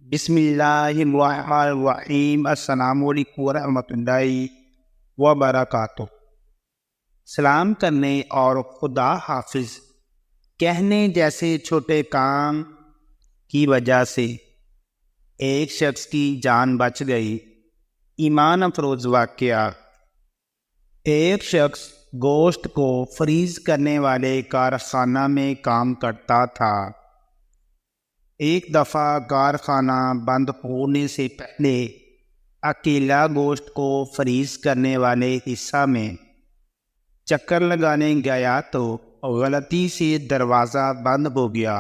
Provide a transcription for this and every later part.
بسم اللہ الرحمن الرحیم۔ السلام علیکم ورحمۃ اللہ وبرکاتہ۔ سلام کرنے اور خدا حافظ کہنے جیسے چھوٹے کام کی وجہ سے ایک شخص کی جان بچ گئی۔ ایمان افروز واقعہ۔ ایک شخص گوشت کو فریز کرنے والے کارخانہ میں کام کرتا تھا۔ ایک دفعہ کارخانہ بند ہونے سے پہلے اکیلا گوشت کو فریز کرنے والے حصہ میں چکر لگانے گیا تو غلطی سے دروازہ بند ہو گیا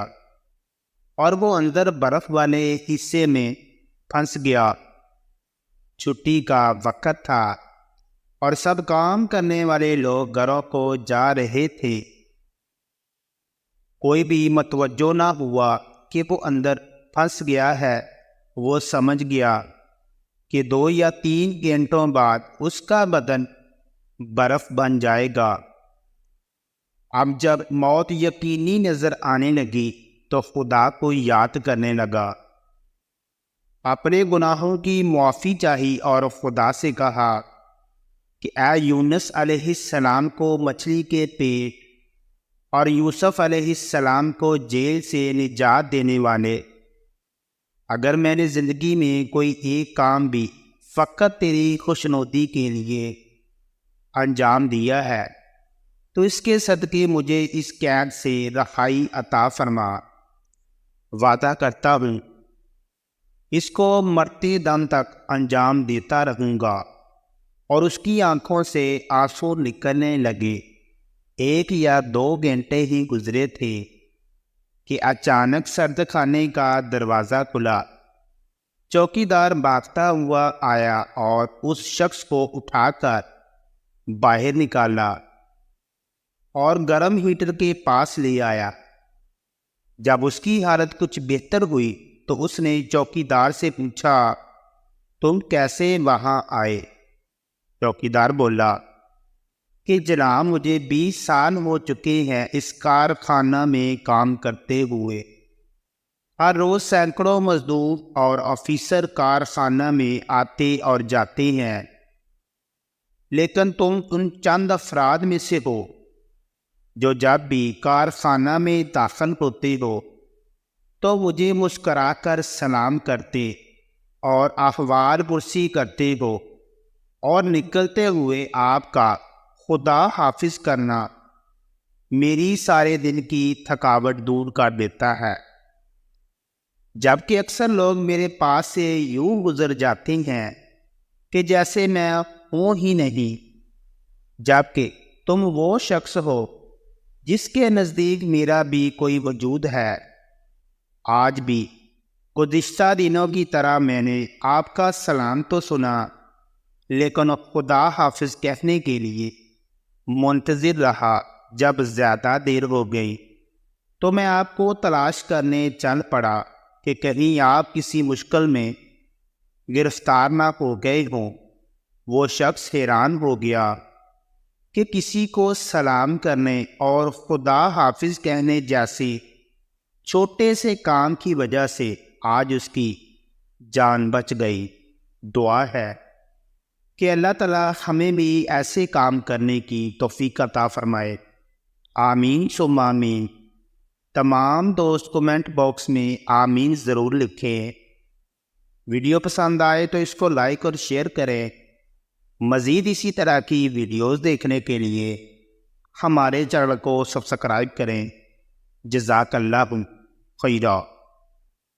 اور وہ اندر برف والے حصے میں پھنس گیا۔ چھٹی کا وقت تھا اور سب کام کرنے والے لوگ گھروں کو جا رہے تھے۔ کوئی بھی متوجہ نہ ہوا کہ وہ اندر پھنس گیا ہے۔ وہ سمجھ گیا کہ 2 یا 3 گھنٹوں بعد اس کا بدن برف بن جائے گا۔ اب جب موت یقینی نظر آنے لگی تو خدا کو یاد کرنے لگا، اپنے گناہوں کی معافی چاہی اور خدا سے کہا کہ اے یونس علیہ السلام کو مچھلی کے پیٹ اور یوسف علیہ السلام کو جیل سے نجات دینے والے، اگر میں نے زندگی میں کوئی ایک کام بھی فقط تیری خوشنودی کے لیے انجام دیا ہے تو اس کے صدقے مجھے اس قید سے رہائی عطا فرما۔ وعدہ کرتا ہوں اس کو مرتے دم تک انجام دیتا رہوں گا۔ اور اس کی آنکھوں سے آنسو نکلنے لگے۔ 1 یا 2 گھنٹے ہی گزرے تھے کہ اچانک سرد خانے کا دروازہ کھلا۔ چوکیدار بھاگتا ہوا آیا اور اس شخص کو اٹھا کر باہر نکالا اور گرم ہیٹر کے پاس لے آیا۔ جب اس کی حالت کچھ بہتر ہوئی تو اس نے چوکیدار سے پوچھا، تم کیسے وہاں آئے؟ چوکیدار بولا کہ جناب مجھے 20 سال ہو چکے ہیں اس کارخانہ میں کام کرتے ہوئے۔ ہر روز سینکڑوں مزدور اور آفیسر کارخانہ میں آتے اور جاتے ہیں، لیکن تم ان چند افراد میں سے ہو جو جب بھی کارخانہ میں داخل ہوتے ہو تو مجھے مسکرا کر سلام کرتے اور احوال پرسی کرتے ہو، اور نکلتے ہوئے آپ کا خدا حافظ کرنا میری سارے دن کی تھکاوٹ دور کر دیتا ہے۔ جبکہ اکثر لوگ میرے پاس سے یوں گزر جاتے ہیں کہ جیسے میں ہوں ہی نہیں، جبکہ تم وہ شخص ہو جس کے نزدیک میرا بھی کوئی وجود ہے۔ آج بھی گزشتہ دنوں کی طرح میں نے آپ کا سلام تو سنا، لیکن خدا حافظ کہنے کے لیے منتظر رہا۔ جب زیادہ دیر ہو گئی تو میں آپ کو تلاش کرنے چل پڑا کہ کہیں آپ کسی مشکل میں گرفتار نہ ہو گئے ہوں۔ وہ شخص حیران ہو گیا کہ کسی کو سلام کرنے اور خدا حافظ کہنے جیسے چھوٹے سے کام کی وجہ سے آج اس کی جان بچ گئی۔ دعا ہے کہ اللہ تعالیٰ ہمیں بھی ایسے کام کرنے کی توفیق عطا فرمائے۔ آمین ثم آمین۔ تمام دوست کومنٹ باکس میں آمین ضرور لکھیں۔ ویڈیو پسند آئے تو اس کو لائک اور شیئر کریں۔ مزید اسی طرح کی ویڈیوز دیکھنے کے لیے ہمارے چینل کو سبسکرائب کریں۔ جزاک اللہ خیرا۔